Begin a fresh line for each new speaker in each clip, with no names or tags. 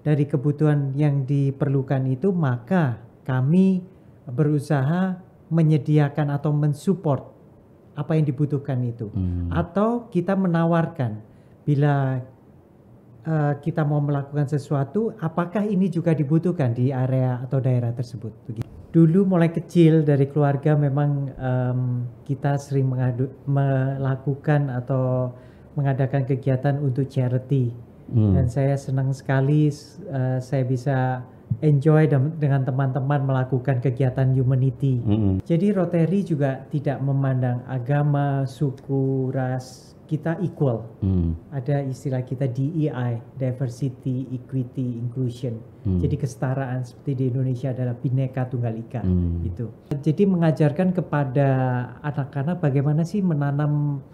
dari kebutuhan yang diperlukan itu, maka kami berusaha menyediakan atau mensupport apa yang dibutuhkan itu. Atau kita menawarkan bila kita mau melakukan sesuatu, apakah ini juga dibutuhkan di area atau daerah tersebut. Begitu. Dulu mulai kecil dari keluarga memang kita sering melakukan atau mengadakan kegiatan untuk charity. Dan saya senang sekali saya bisa enjoy dengan teman-teman melakukan kegiatan humanity. Jadi Rotary juga tidak memandang agama, suku, ras, kita equal. Ada istilah kita DEI, diversity, equity, inclusion. Jadi kesetaraan seperti di Indonesia adalah Bhinneka Tunggal Ika. Gitu. Jadi mengajarkan kepada anak-anak bagaimana sih menanam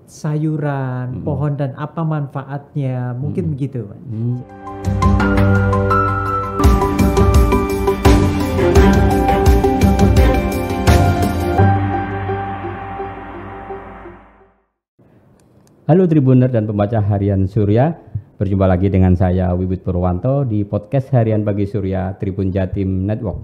sayuran, pohon dan apa manfaatnya, mungkin begitu.
Halo Tribuner dan pembaca Harian Surya, berjumpa lagi dengan saya Wiwit Purwanto di podcast Harian Bagi Surya Tribun Jatim Network.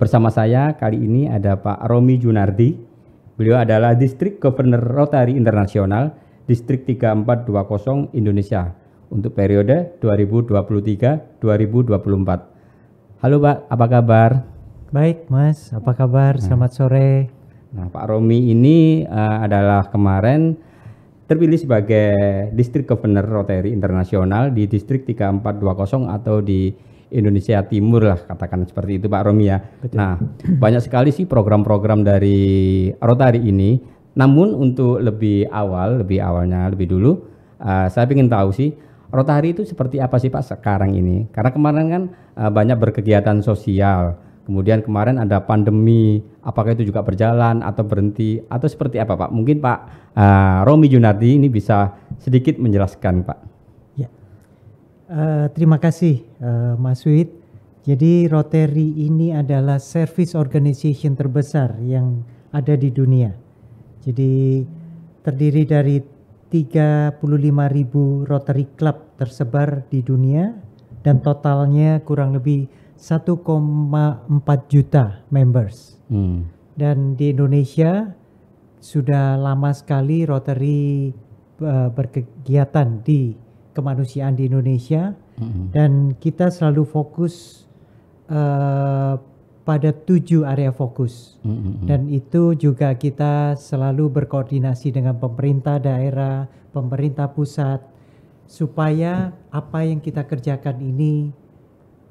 Bersama saya kali ini ada Pak Romi Junardi. Beliau adalah District Governor Rotary Internasional Distrik 3420 Indonesia untuk periode 2023-2024. Halo Pak, apa kabar?
Baik Mas, apa kabar? Selamat sore.
Nah, Pak Romi ini adalah kemarin terpilih sebagai District Governor Rotary Internasional di Distrik 3420 atau di Indonesia Timur lah, katakan seperti itu Pak Romi ya. Betul. Nah, banyak sekali sih program-program dari Rotary ini. Namun untuk lebih awalnya lebih dulu, saya ingin tahu sih Rotary itu seperti apa sih Pak sekarang ini? Karena kemarin kan banyak berkegiatan sosial. Kemudian kemarin ada pandemi, apakah itu juga berjalan atau berhenti atau seperti apa Pak? Mungkin Pak Romi Junardi ini bisa sedikit menjelaskan Pak.
Ya, terima kasih Mas Wid. Jadi Rotary ini adalah service organization terbesar yang ada di dunia. Jadi terdiri dari 35.000 Rotary Club tersebar di dunia dan totalnya kurang lebih 1,4 juta members. Dan di Indonesia sudah lama sekali Rotary berkegiatan di kemanusiaan di Indonesia. Dan kita selalu fokus pada 7 area fokus. Dan itu juga kita selalu berkoordinasi dengan pemerintah daerah, pemerintah pusat, supaya apa yang kita kerjakan ini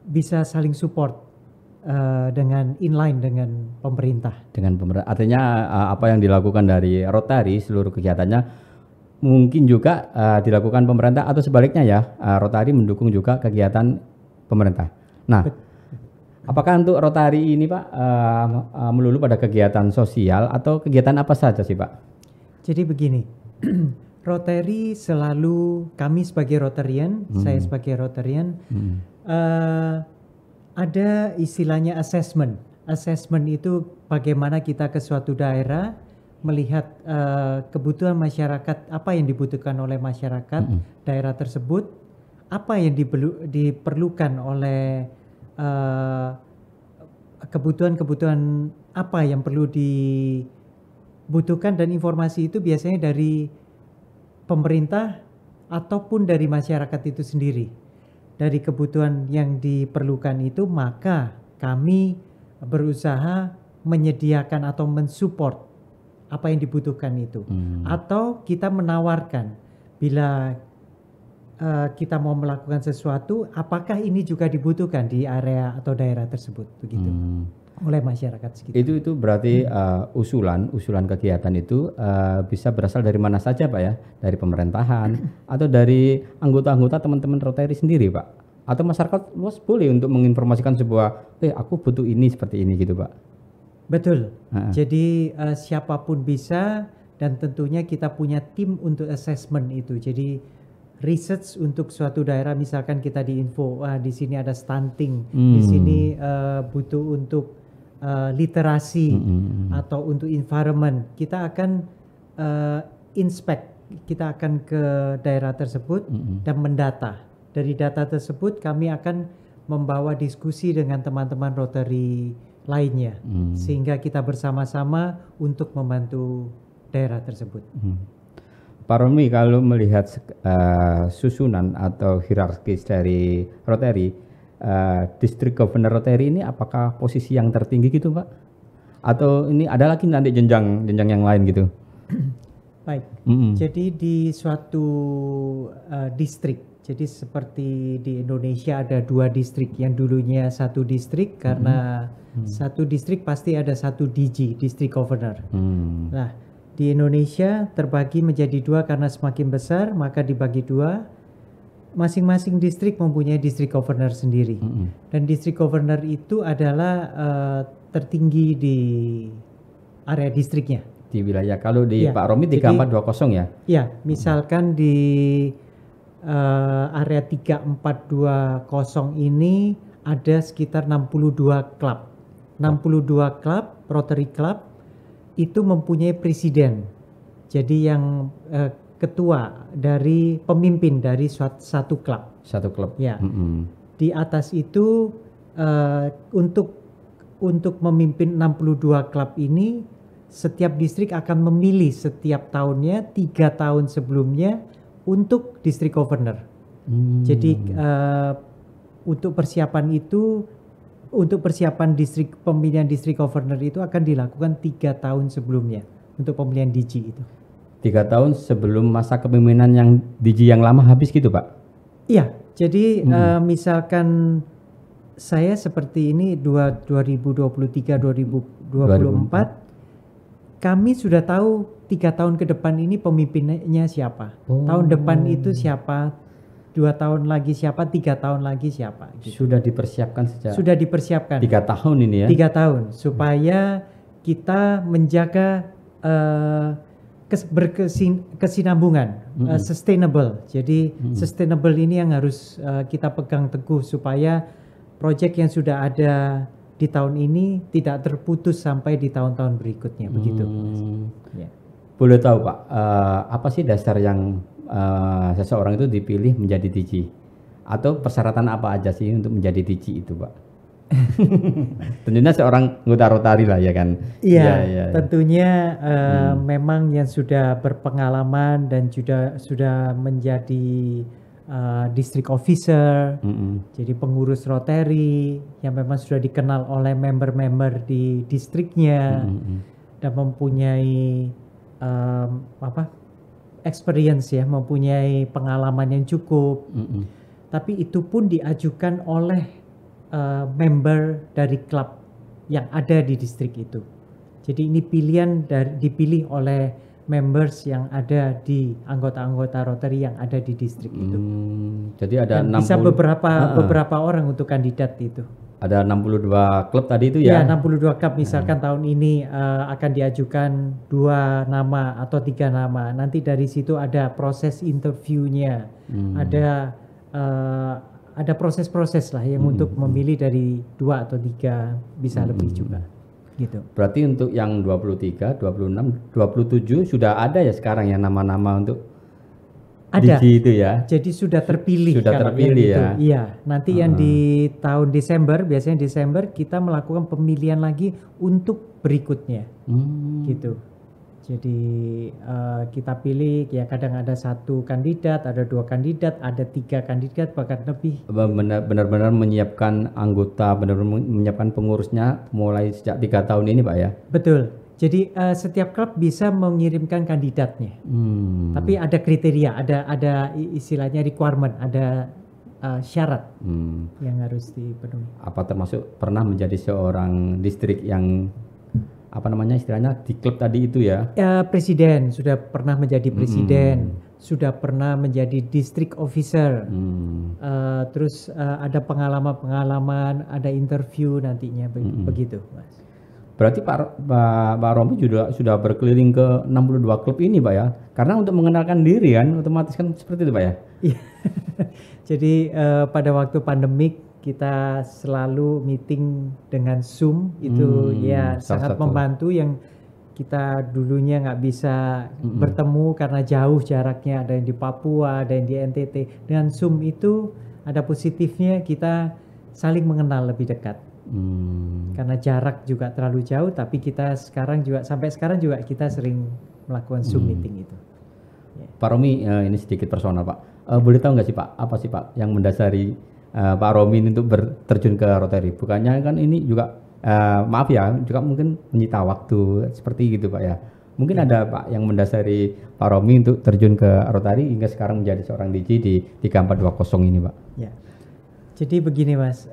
bisa saling support dengan inline dengan pemerintah.
Artinya apa yang dilakukan dari Rotary seluruh kegiatannya mungkin juga dilakukan pemerintah atau sebaliknya ya, Rotary mendukung juga kegiatan pemerintah. Nah, apakah untuk Rotary ini Pak melulu pada kegiatan sosial atau kegiatan apa saja sih Pak?
Jadi begini, Rotary selalu, kami sebagai Rotarian, saya sebagai Rotarian, ada istilahnya assessment. Assessment itu bagaimana kita ke suatu daerah melihat kebutuhan masyarakat, apa yang dibutuhkan oleh masyarakat daerah tersebut, apa yang diperlukan oleh kebutuhan-kebutuhan apa yang perlu dibutuhkan, dan informasi itu biasanya dari pemerintah ataupun dari masyarakat itu sendiri. Dari kebutuhan yang diperlukan itu, maka kami berusaha menyediakan atau mensupport apa yang dibutuhkan itu. Atau kita menawarkan bila kita mau melakukan sesuatu, apakah ini juga dibutuhkan di area atau daerah tersebut, begitu, oleh masyarakat sekitar.
Itu berarti usulan kegiatan itu bisa berasal dari mana saja Pak ya? Dari pemerintahan atau dari anggota-anggota teman-teman Rotary sendiri Pak? Atau masyarakat luas boleh untuk menginformasikan sebuah, aku butuh ini seperti ini gitu Pak?
Betul. Jadi siapapun bisa, dan tentunya kita punya tim untuk assessment itu. Jadi research untuk suatu daerah, misalkan kita diinfo, di sini ada stunting, di sini butuh untuk literasi atau untuk environment, kita akan inspect, kita akan ke daerah tersebut dan mendata dari data tersebut kami akan membawa diskusi dengan teman-teman Rotary lainnya, sehingga kita bersama-sama untuk membantu daerah tersebut.
Pak Romi, kalau melihat susunan atau hierarkis dari Rotary, District Governor Rotary ini apakah posisi yang tertinggi gitu Pak? Atau ini ada lagi nanti jenjang yang lain gitu?
Baik, jadi di suatu distrik, jadi seperti di Indonesia ada 2 distrik, yang dulunya 1 distrik karena 1 distrik pasti ada 1 DG, District Governor. Nah, di Indonesia terbagi menjadi 2 karena semakin besar maka dibagi 2. Masing-masing distrik mempunyai District Governor sendiri, dan District Governor itu adalah tertinggi di area distriknya.
Di wilayah, kalau di Pak Romi 3420 ya?
Ya, misalkan di area 3420 ini ada sekitar 62 klub. 62 klub, Rotary Club itu mempunyai presiden. Jadi yang ketua dari pemimpin dari satu klub.
Satu klub.
Ya. Di atas itu untuk memimpin 62 klub ini, setiap distrik akan memilih setiap tahunnya 3 tahun sebelumnya untuk district governor. Jadi untuk persiapan itu, untuk persiapan pemilihan district governor itu akan dilakukan 3 tahun sebelumnya untuk pemilihan DG itu.
3 tahun sebelum masa kepemimpinan yang DG yang lama habis gitu Pak?
Iya, jadi misalkan saya seperti ini 2023-2024, kami sudah tahu 3 tahun ke depan ini pemimpinnya siapa. Tahun depan itu siapa, 2 tahun lagi siapa, 3 tahun lagi siapa.
Gitu. Sudah dipersiapkan sejak?
Sudah dipersiapkan.
3 tahun ini ya?
3 tahun, supaya kita menjaga berkesinambungan, sustainable. Jadi sustainable ini yang harus kita pegang teguh supaya proyek yang sudah ada di tahun ini tidak terputus sampai di tahun-tahun berikutnya, begitu. Ya.
Boleh tahu Pak, apa sih dasar yang seseorang itu dipilih menjadi DG? Atau persyaratan apa aja sih untuk menjadi DG itu Pak? Tentunya seorang anggota Rotary lah ya kan?
Iya, tentunya memang yang sudah berpengalaman dan sudah menjadi district officer, jadi pengurus Rotary yang memang sudah dikenal oleh member-member di distriknya dan mempunyai experience ya, mempunyai pengalaman yang cukup. Tapi itu pun diajukan oleh member dari klub yang ada di distrik itu. Jadi ini pilihan dipilih oleh members yang ada di anggota-anggota Rotary yang ada di distrik itu.
Jadi ada 60,
bisa beberapa orang untuk kandidat itu.
Ada 62 klub tadi itu ya?
Ya, 62 klub. Misalkan tahun ini akan diajukan 2 nama atau 3 nama. Nanti dari situ ada proses interviewnya. Ada proses-proses lah yang untuk memilih dari 2 atau 3, bisa lebih juga. Gitu.
Berarti untuk yang 23, 26, 27 sudah ada ya sekarang ya nama-nama untuk
ada
DG itu ya?
Jadi sudah terpilih.
Sudah terpilih ya?
Iya, nanti yang di tahun Desember, biasanya Desember kita melakukan pemilihan lagi untuk berikutnya. Gitu. Jadi kita pilih ya, kadang ada 1 kandidat, ada 2 kandidat, ada 3 kandidat, bahkan lebih.
Benar-benar menyiapkan anggota, benar-benar menyiapkan pengurusnya mulai sejak 3 tahun ini Pak ya?
Betul. Jadi setiap klub bisa mengirimkan kandidatnya. Tapi ada kriteria, ada istilahnya requirement, ada syarat yang harus dipenuhi.
Apa termasuk pernah menjadi seorang distrik yang apa namanya istilahnya di klub tadi itu ya?
Presiden, sudah pernah menjadi presiden, sudah pernah menjadi district officer, terus ada pengalaman-pengalaman, ada interview nantinya, begitu Mas.
Berarti Pak Romi juga sudah berkeliling ke 62 klub ini Pak ya? Karena untuk mengenalkan diri kan, otomatis kan seperti itu Pak ya?
Iya. Jadi pada waktu pandemik kita selalu meeting dengan Zoom, itu ya sangat membantu. Yang kita dulunya nggak bisa bertemu karena jauh jaraknya, ada yang di Papua, ada yang di NTT. Dengan Zoom itu ada positifnya, kita saling mengenal lebih dekat. Karena jarak juga terlalu jauh, tapi kita sekarang juga sampai sekarang juga kita sering melakukan Zoom meeting itu.
Pak Romi, ini sedikit personal Pak. Boleh tahu nggak sih Pak, apa sih Pak yang mendasari Pak Romi untuk terjun ke Rotary? Bukannya kan ini juga maaf ya, juga mungkin menyita waktu seperti gitu Pak ya. Mungkin ada Pak yang mendasari Pak Romi untuk terjun ke Rotary hingga sekarang menjadi seorang DJ di 3420 ini Pak.
Ya. Jadi begini Mas,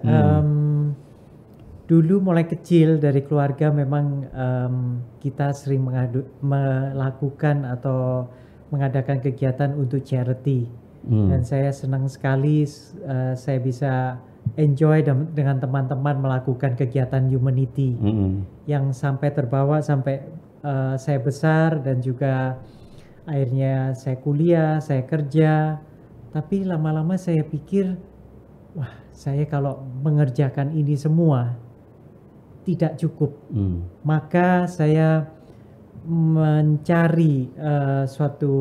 dulu mulai kecil dari keluarga memang kita sering melakukan atau mengadakan kegiatan untuk charity. Dan saya senang sekali saya bisa enjoy dengan teman-teman melakukan kegiatan humanity yang sampai terbawa sampai saya besar, dan juga akhirnya saya kuliah, saya kerja. Tapi lama-lama saya pikir, wah, saya kalau mengerjakan ini semua tidak cukup. Maka saya mencari suatu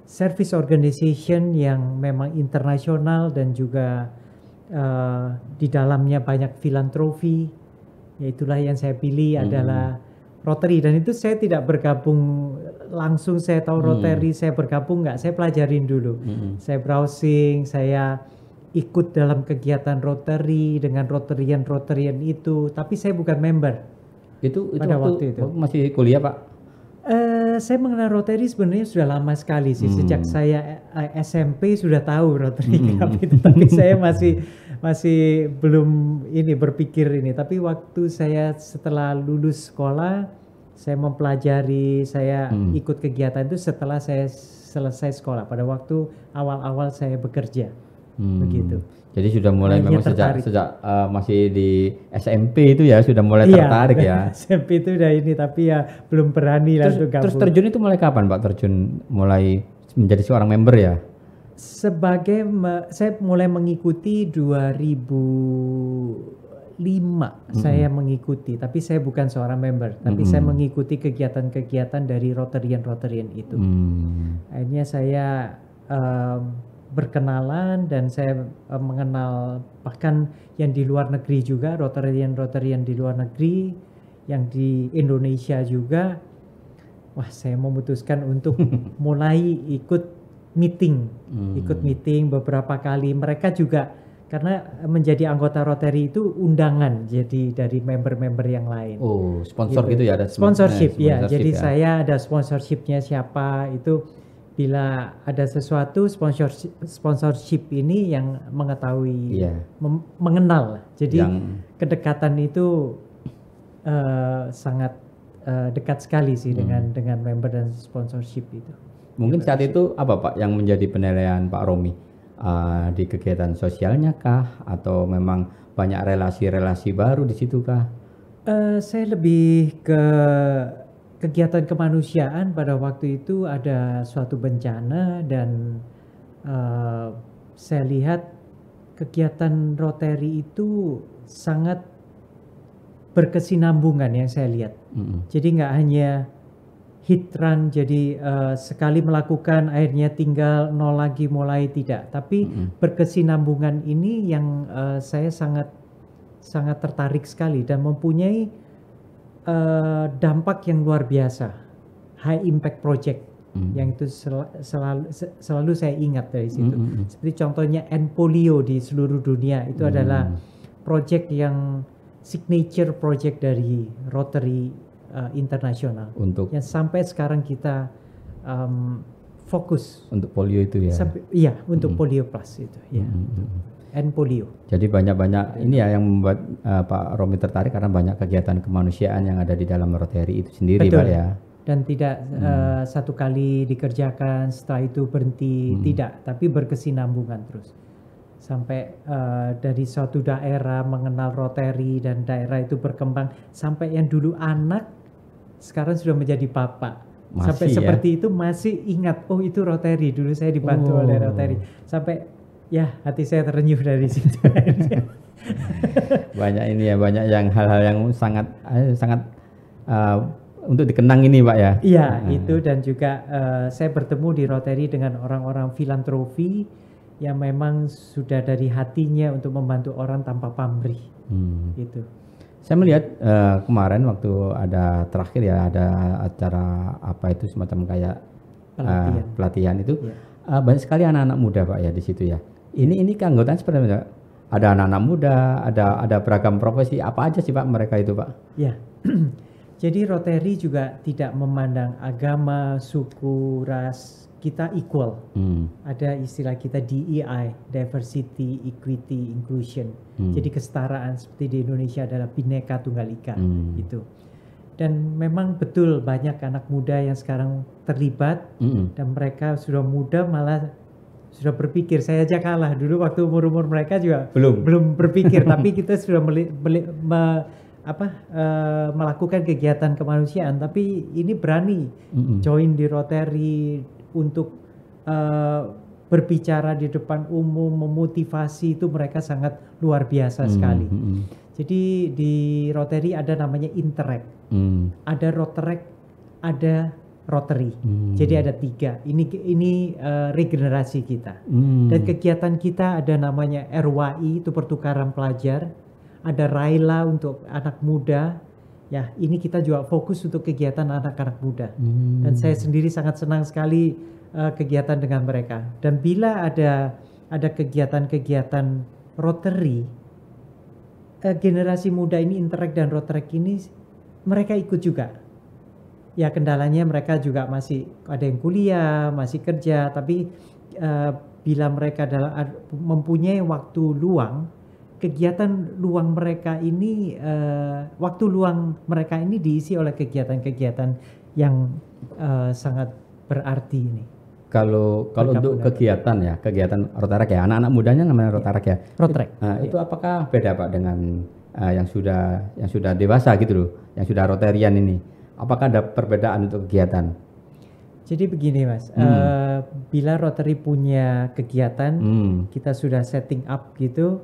service organization yang memang internasional dan juga di dalamnya banyak filantropi. Yaitulah yang saya pilih adalah Rotary. Dan itu saya tidak bergabung langsung, saya tahu Rotary, saya bergabung nggak, saya pelajarin dulu. Saya browsing, saya ikut dalam kegiatan Rotary dengan Rotarian itu, tapi saya bukan member.
Itu
pada waktu itu
masih kuliah Pak?
Saya mengenal Rotary sebenarnya sudah lama sekali sih. Sejak saya SMP sudah tahu Rotary Club itu, tapi saya masih belum berpikir ini. Tapi waktu saya setelah lulus sekolah, saya mempelajari, saya ikut kegiatan itu setelah saya selesai sekolah. Pada waktu awal-awal saya bekerja, begitu.
Jadi sudah mulai memang sejak masih di SMP itu ya sudah mulai tertarik ya.
SMP itu udah ini, tapi ya belum berani langsung gabung.
Terus terjun itu mulai kapan Pak? Terjun mulai menjadi seorang member ya?
Saya mulai mengikuti 2005 saya mengikuti, tapi saya bukan seorang member, tapi saya mengikuti kegiatan-kegiatan dari Rotarian itu. Akhirnya saya berkenalan dan saya mengenal bahkan yang di luar negeri juga, Rotarian di luar negeri, yang di Indonesia juga. Wah, saya memutuskan untuk mulai ikut meeting beberapa kali. Mereka juga karena menjadi anggota Rotary itu undangan, jadi dari member-member yang lain.
Oh, sponsor gitu ya, ada
sponsorship ya. Jadi saya ada sponsorshipnya siapa itu. Bila ada sesuatu sponsorship ini yang mengetahui, mengenal, jadi kedekatan itu sangat dekat sekali sih dengan member dan sponsorship itu.
Mungkin saat itu apa Pak yang menjadi penilaian Pak Romi di kegiatan sosialnya kah, atau memang banyak relasi-relasi baru di situ kah?
Saya lebih ke kegiatan kemanusiaan. Pada waktu itu ada suatu bencana dan saya lihat kegiatan Rotary itu sangat berkesinambungan yang saya lihat. Jadi nggak hanya hit run, jadi sekali melakukan akhirnya tinggal nol lagi mulai, tidak. Tapi berkesinambungan ini yang saya sangat tertarik sekali dan mempunyai dampak yang luar biasa, high impact project, yang itu selalu saya ingat dari situ. Seperti contohnya end polio di seluruh dunia itu adalah project yang signature project dari Rotary Internasional, yang sampai sekarang kita fokus
untuk polio itu ya.
Iya, untuk polio plus itu ya. And polio.
Jadi banyak ini ya yang membuat Pak Romi tertarik, karena banyak kegiatan kemanusiaan yang ada di dalam Rotary itu sendiri.
Betul.
Pak ya.
Dan tidak satu kali dikerjakan setelah itu berhenti, tidak, tapi berkesinambungan terus. Sampai dari suatu daerah mengenal Rotary dan daerah itu berkembang sampai yang dulu anak sekarang sudah menjadi bapak. Sampai seperti itu masih ingat, oh itu Rotary, dulu saya dibantu oleh Rotary. Sampai ya, hati saya terenyuh dari situ.
Banyak ini ya, banyak yang hal-hal yang sangat untuk dikenang ini Pak ya.
Iya, itu dan juga saya bertemu di Rotary dengan orang-orang filantropi yang memang sudah dari hatinya untuk membantu orang tanpa pamrih. Gitu.
Saya melihat kemarin waktu ada terakhir ya, ada acara apa itu semacam kayak pelatihan itu, banyak sekali anak-anak muda Pak ya di situ ya. Ini keanggotaan seperti apa? Ada anak-anak muda, ada beragam profesi, apa aja sih Pak mereka itu Pak?
Ya, jadi Rotary juga tidak memandang agama, suku, ras, kita equal. Ada istilah kita DEI, Diversity, Equity, Inclusion. Jadi kesetaraan seperti di Indonesia adalah Bhinneka Tunggal Ika gitu. Dan memang betul banyak anak muda yang sekarang terlibat dan mereka sudah muda malah sudah berpikir. Saya aja kalah dulu waktu umur mereka juga belum berpikir, tapi kita sudah melakukan kegiatan kemanusiaan. Tapi ini berani join di Rotary untuk berbicara di depan umum, memotivasi, itu mereka sangat luar biasa sekali. Jadi di Rotary ada namanya Interact, ada Rotaract, ada Rotary. Jadi ada 3. Ini regenerasi kita. Dan kegiatan kita ada namanya RYI, itu pertukaran pelajar. Ada Raila untuk anak muda. Ya, ini kita juga fokus untuk kegiatan anak-anak muda. Dan saya sendiri sangat senang sekali kegiatan dengan mereka. Dan bila ada kegiatan-kegiatan Rotary, generasi muda ini Interact dan Rotaract ini mereka ikut juga. Ya kendalanya mereka juga masih ada yang kuliah, masih kerja, tapi bila mereka mempunyai waktu luang, kegiatan luang mereka ini, waktu luang mereka ini diisi oleh kegiatan-kegiatan yang sangat berarti ini.
Kalau untuk kegiatan Rotaract ya, anak-anak mudanya namanya Rotaract ya.
Rotaract.
Itu apakah beda Pak dengan yang sudah dewasa gitu loh, yang sudah Rotarian ini? Apakah ada perbedaan untuk kegiatan?
Jadi begini Mas, bila Rotary punya kegiatan, kita sudah setting up gitu,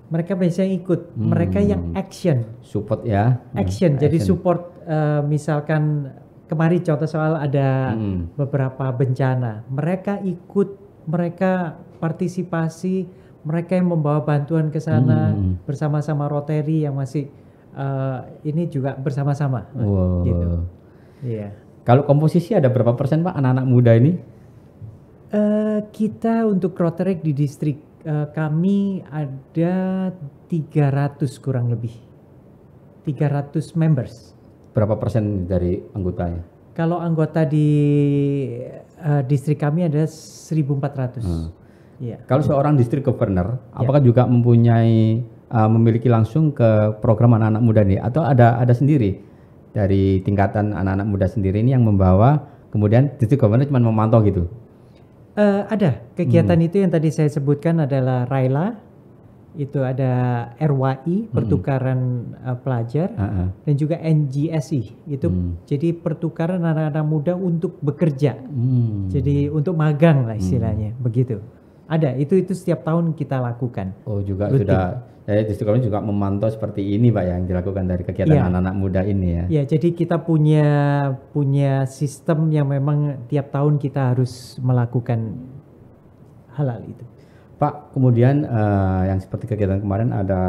mereka biasanya ikut, mereka yang action.
Support ya?
Action, jadi support, misalkan kemarin contoh soal ada beberapa bencana, mereka ikut, mereka partisipasi, mereka yang membawa bantuan ke sana bersama-sama Rotary yang masih ini juga bersama-sama.
Wow.
Gitu. Iya.
Kalau komposisi ada berapa persen Pak anak-anak muda ini?
Kita untuk Rotary di distrik kami ada 300 kurang lebih. 300 members.
Berapa persen dari anggotanya?
Kalau anggota di distrik kami ada 1.400. Iya.
Kalau seorang distrik governor, apakah juga memiliki langsung ke program anak-anak muda nih, atau ada sendiri dari tingkatan anak-anak muda sendiri ini yang membawa, kemudian distrik governor cuma memantau gitu?
Ada kegiatan itu yang tadi saya sebutkan adalah Raila, itu ada RYI pertukaran pelajar, dan juga NGSI itu jadi pertukaran anak-anak muda untuk bekerja, jadi untuk magang lah istilahnya begitu. Ada itu setiap tahun kita lakukan.
Oh juga rutin. Sudah. Distrik governor juga memantau seperti ini Pak yang dilakukan dari kegiatan anak-anak muda ini ya. Ya, jadi kita punya sistem yang memang tiap tahun kita harus melakukan hal itu. Pak, kemudian yang seperti kegiatan kemarin ada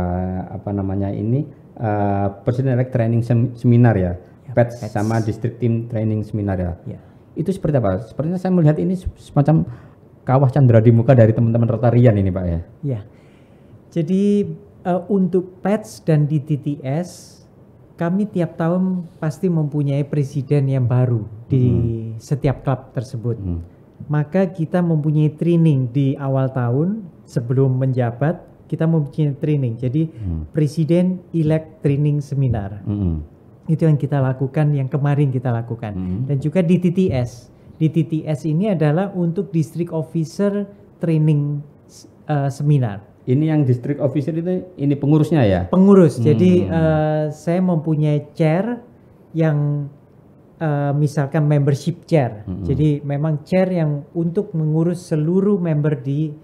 President Elect Training Seminar ya, PETS sama District Team Training Seminar ya. Itu seperti apa? Sepertinya saya melihat ini semacam kawah candra di muka dari teman-teman Rotarian ini Pak ya.
Ya. Jadi untuk PETS dan DTTS kami tiap tahun pasti mempunyai presiden yang baru di setiap klub tersebut. Maka kita mempunyai training di awal tahun sebelum menjabat, kita mempunyai training. Jadi Presiden Elect Training Seminar. Itu yang kita lakukan, yang kemarin kita lakukan. Dan juga DTTS. DTTS ini adalah untuk District Officer Training Seminar.
Ini yang district officer itu ini pengurusnya ya?
Pengurus. Jadi saya mempunyai chair yang misalkan membership chair. Jadi memang chair yang untuk mengurus seluruh member di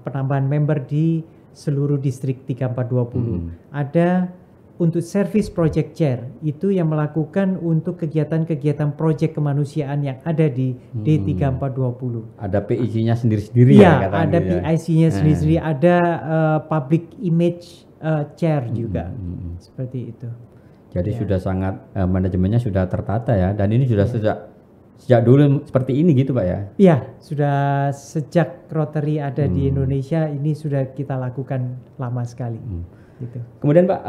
penambahan member di seluruh distrik 3420. Ada untuk service project chair itu yang melakukan untuk kegiatan-kegiatan project kemanusiaan yang ada di D3420.
Ada PIC-nya sendiri-sendiri
ya,
ya katanya.
Ada PIC-nya sendiri-sendiri, ada public image chair juga. Seperti itu.
Jadi sudah sangat manajemennya sudah tertata ya, dan ini sudah sejak dulu seperti ini gitu Pak ya?
Iya, sudah sejak Rotary ada di Indonesia ini sudah kita lakukan lama sekali. Gitu.
Kemudian Pak,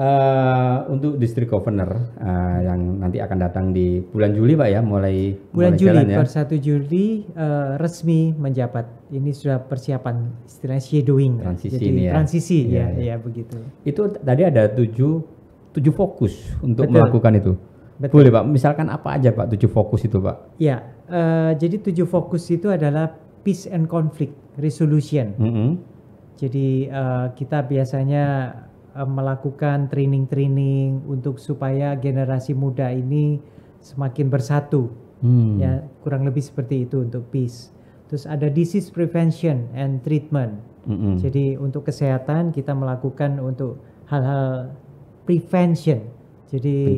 untuk District Governor yang nanti akan datang di bulan Juli Pak ya, mulai
Juli,
jalan ya?
per 1 Juli resmi menjabat. Ini sudah persiapan istilahnya shadowing.
Transisi
Jadi
ini ya?
transisi ya begitu.
Itu tadi ada 7 fokus untuk
Betul.
melakukan itu.
Betul.
Boleh Pak, misalkan apa aja Pak 7 fokus itu Pak?
Ya, jadi 7 fokus itu adalah peace and conflict resolution. Jadi kita biasanya melakukan training untuk supaya generasi muda ini semakin bersatu. Ya, kurang lebih seperti itu untuk peace. Terus ada disease prevention and treatment. Jadi untuk kesehatan kita melakukan untuk hal-hal prevention. Jadi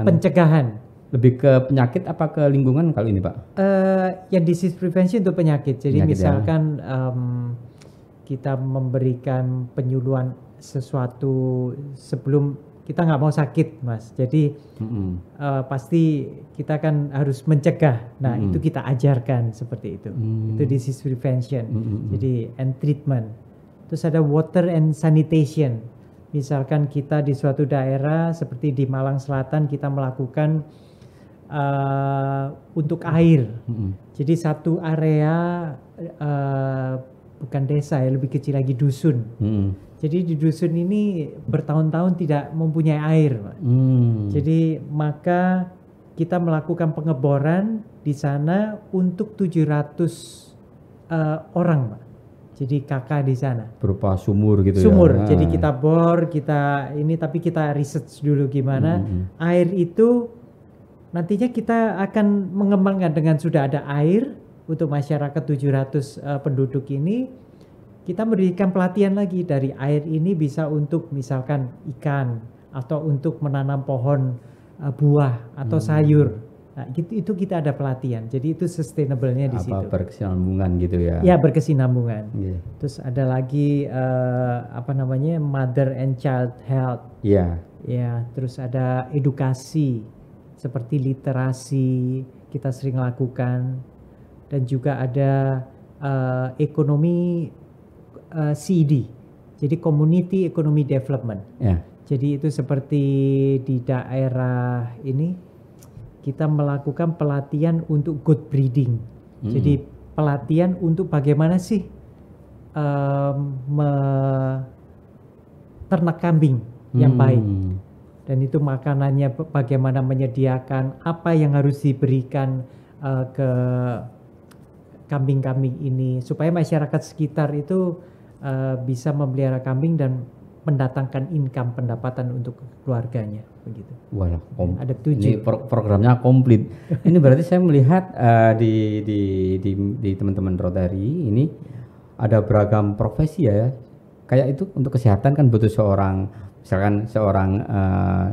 pencegahan.
Lebih ke penyakit apa ke lingkungan kalau ini Pak?
Yang disease prevention untuk penyakit. Jadi
penyakit,
misalkan kita memberikan penyuluhan sesuatu sebelum kita nggak mau sakit Mas. Jadi pasti kita kan harus mencegah. Nah itu kita ajarkan seperti itu. Itu disease prevention. Jadi and treatment. Terus ada water and sanitation. Misalkan kita di suatu daerah seperti di Malang Selatan kita melakukan untuk air. Jadi satu area bukan desa ya, lebih kecil lagi dusun. Jadi di dusun ini bertahun-tahun tidak mempunyai air. Jadi maka kita melakukan pengeboran di sana untuk 700 orang, Pak. Jadi kakak di sana.
Berupa sumur gitu
sumur.
ya.
Jadi kita bor, tapi kita research dulu gimana air itu nantinya kita akan mengembangkan dengan sudah ada air untuk masyarakat 700 penduduk ini. Kita memberikan pelatihan lagi dari air ini bisa untuk misalkan ikan atau untuk menanam pohon buah atau sayur. Nah, itu kita ada pelatihan. Jadi itu sustainable-nya di situ.
Berkesinambungan gitu ya.
Ya, berkesinambungan.
Yeah.
Terus ada lagi mother and child health.
Iya.
Ya, terus ada edukasi seperti literasi kita sering lakukan, dan juga ada ekonomi CED, jadi Community Economy Development.
Yeah.
Jadi itu seperti di daerah ini kita melakukan pelatihan untuk goat breeding. Jadi pelatihan untuk bagaimana sih ternak kambing yang baik. Dan itu makanannya bagaimana menyediakan, apa yang harus diberikan ke kambing-kambing ini supaya masyarakat sekitar itu bisa memelihara kambing dan mendatangkan income, pendapatan untuk keluarganya begitu.
Walah,
ada 7.
Ini programnya komplit. Ini berarti saya melihat di teman-teman Rotary ini ada beragam profesi ya. Kayak itu untuk kesehatan kan butuh seorang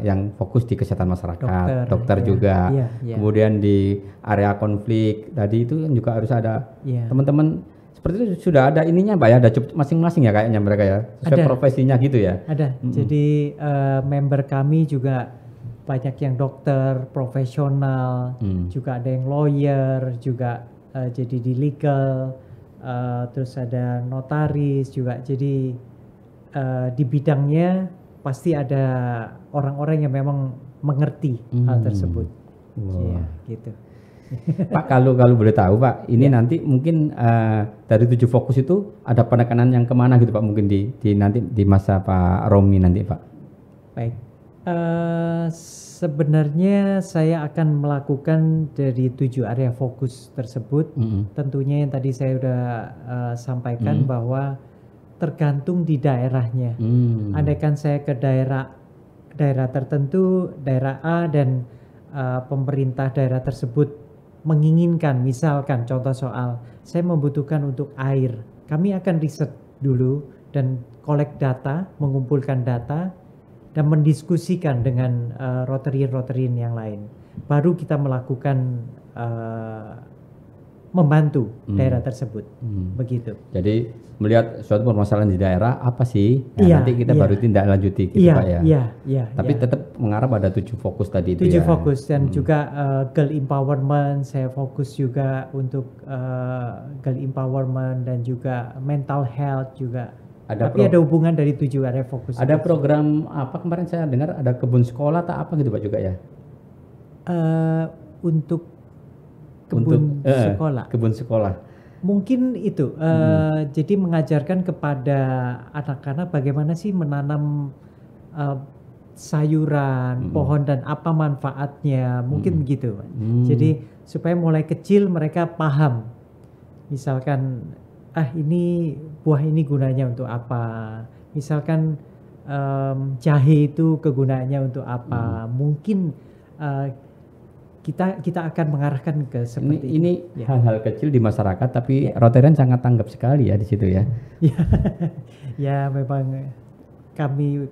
yang fokus di kesehatan masyarakat, dokter juga. Kemudian di area konflik tadi itu juga harus ada teman-teman seperti itu, sudah ada ininya Pak ya, ada masing-masing ya kayaknya mereka ya, sesuai profesinya gitu ya.
Ada. Jadi member kami juga banyak yang dokter, profesional, juga ada yang lawyer, juga jadi di legal, terus ada notaris juga. Jadi di bidangnya pasti ada orang-orang yang memang mengerti hal tersebut. Ya, gitu.
Pak, kalau boleh tahu Pak, ini nanti mungkin dari 7 fokus itu ada penekanan yang kemana gitu Pak, mungkin nanti di masa Pak Romi nanti Pak?
Baik, sebenarnya saya akan melakukan dari 7 area fokus tersebut. Tentunya yang tadi saya sudah sampaikan bahwa tergantung di daerahnya. Andaikan saya ke daerah tertentu, daerah A, dan pemerintah daerah tersebut menginginkan, misalkan contoh soal saya membutuhkan untuk air, kami akan riset dulu dan collect data, mengumpulkan data, dan mendiskusikan dengan Rotarian yang lain. Baru kita melakukan membantu daerah tersebut, begitu.
Jadi melihat suatu permasalahan di daerah apa sih, nanti kita baru tindak lanjuti, gitu Pak ya. Tapi tetap mengarah pada 7 fokus tadi itu
7 fokus dan juga girl empowerment, saya fokus juga untuk girl empowerment dan juga mental health juga. Tapi ada hubungan dari 7 area fokus.
Ada program apa kemarin saya dengar ada kebun sekolah atau apa gitu Pak juga ya?
Untuk sekolah.
Kebun sekolah.
Mungkin itu. Jadi mengajarkan kepada anak-anak bagaimana sih menanam sayuran, pohon dan apa manfaatnya. Mungkin begitu. Jadi supaya mulai kecil mereka paham. Misalkan ini buah ini gunanya untuk apa. Misalkan jahe itu kegunaannya untuk apa. Mungkin kita akan mengarahkan ke seperti
ini hal-hal kecil di masyarakat, tapi Rotarian sangat tanggap sekali ya di situ ya.
Ya memang kami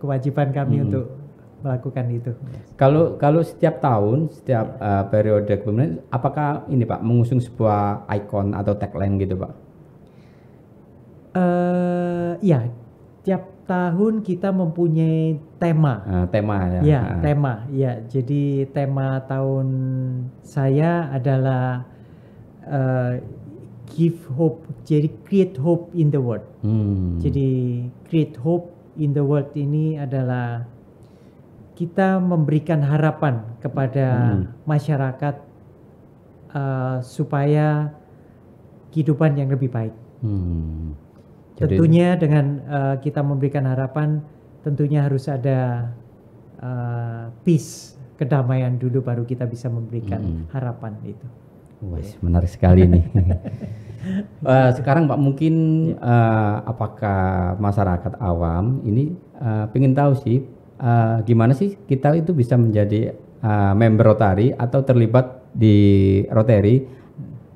kewajiban kami untuk melakukan itu.
Kalau setiap tahun, setiap periode kepemimpinan, apakah ini Pak mengusung sebuah ikon atau tagline gitu Pak?
Ya, tiap tahun kita mempunyai tema.
Tema ya.
Ya, tema. Ya, jadi tema tahun saya adalah give hope. Jadi create hope in the world. Jadi create hope in the world ini adalah kita memberikan harapan kepada masyarakat supaya kehidupan yang lebih baik. Tentunya dengan kita memberikan harapan, tentunya harus ada peace, kedamaian dulu baru kita bisa memberikan harapan itu.
Wah, menarik sekali nih. Sekarang Pak mungkin apakah masyarakat awam ini pengen tahu sih gimana sih kita itu bisa menjadi member Rotary atau terlibat di Rotary,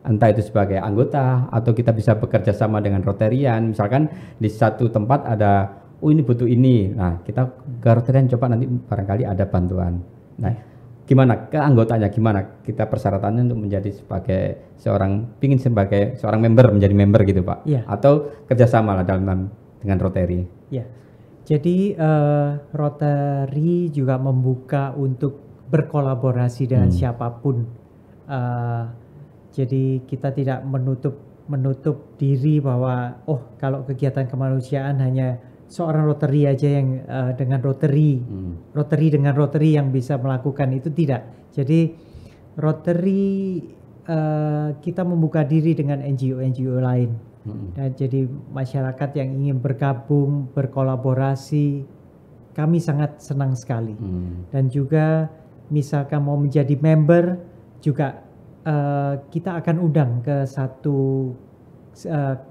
entah itu sebagai anggota atau kita bisa bekerja sama dengan Rotarian. Misalkan di satu tempat ada ini butuh ini, nah kita ke Rotarian coba nanti barangkali ada bantuan. Nah gimana ke anggotanya, gimana kita persyaratannya untuk menjadi sebagai sebagai seorang member, menjadi member gitu Pak, atau kerjasama lah dengan Rotary.
Jadi Rotary juga membuka untuk berkolaborasi dengan siapapun. Jadi kita tidak menutup diri bahwa kalau kegiatan kemanusiaan hanya seorang Rotary aja yang dengan Rotary dengan Rotary yang bisa melakukan itu, tidak. Jadi Rotary kita membuka diri dengan NGO lain. Dan jadi masyarakat yang ingin bergabung, berkolaborasi, kami sangat senang sekali. Dan juga misalkan mau menjadi member juga kita akan undang ke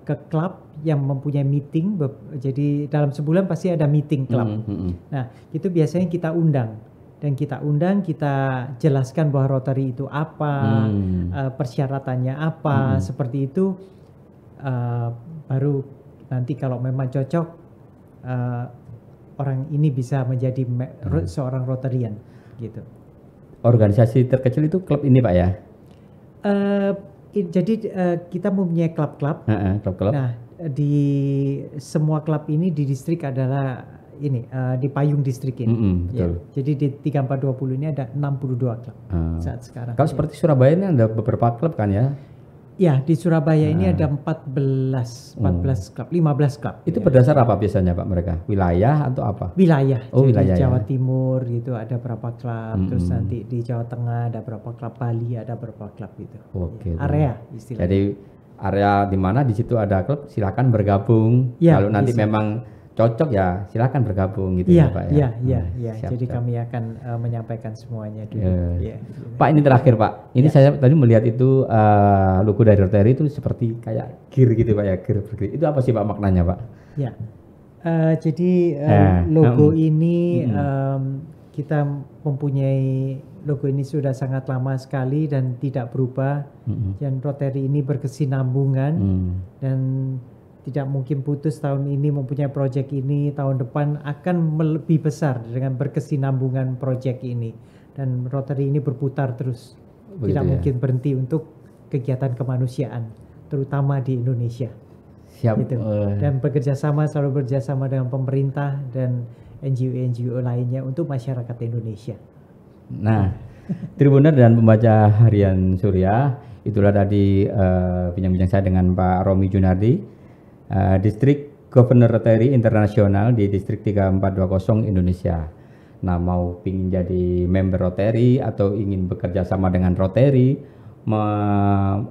ke klub yang mempunyai meeting. Jadi dalam sebulan pasti ada meeting klub. Nah itu biasanya kita undang. Dan kita jelaskan bahwa Rotary itu apa, persyaratannya apa, seperti itu. Baru nanti kalau memang cocok, orang ini bisa menjadi seorang Rotarian gitu.
Organisasi terkecil itu klub ini Pak ya?
Jadi kita mempunyai klub-klub. Nah di semua klub ini di distrik adalah di payung distrik ini. Jadi di 3420 ini ada 62 klub saat sekarang.
Kalau seperti Surabaya ini ada beberapa klub kan ya?
Ya, di Surabaya ini ada 14 klub, 15 klub.
Itu berdasar apa biasanya Pak mereka? Wilayah atau apa?
Wilayah.
Oh,
jadi
wilayah,
Jawa Timur gitu ada berapa klub, terus nanti di Jawa Tengah ada berapa klub, Bali ada berapa klub gitu.
Oke.
Area istilahnya.
Jadi area di mana di situ ada klub, silakan bergabung. Kalau nanti memang cocok ya silakan bergabung gitu ya Pak ya.
Iya. Jadi kami akan menyampaikan semuanya dulu.
Pak ini terakhir Pak, ini saya tadi melihat itu logo dari Rotary itu seperti kayak gear gitu Pak ya, gear. Itu apa sih Pak maknanya Pak?
Ya, jadi logo ini kita mempunyai logo ini sudah sangat lama sekali dan tidak berubah. Dan Rotary ini berkesinambungan dan tidak mungkin putus tahun ini mempunyai proyek ini, tahun depan akan lebih besar dengan berkesinambungan proyek ini. Dan Rotary ini berputar terus, tidak mungkin berhenti untuk kegiatan kemanusiaan, terutama di Indonesia.
Siap.
Gitu. Dan selalu bekerjasama dengan pemerintah dan NGO-NGO lainnya untuk masyarakat Indonesia.
Nah, Tribuner dan pembaca harian Surya, itulah tadi bincang-bincang saya dengan Pak Romi Junardi, Distrik Governor Rotary Internasional di Distrik 3420 Indonesia. Nah, mau ingin jadi member Rotary atau ingin bekerja sama dengan Rotary,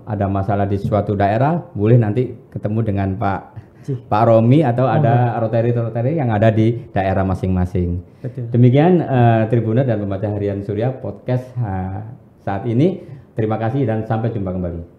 ada masalah di suatu daerah, boleh nanti ketemu dengan Pak Romi atau ada Rotary yang ada di daerah masing-masing. Demikian Tribuner dan pembaca harian Surya podcast saat ini. Terima kasih dan sampai jumpa kembali.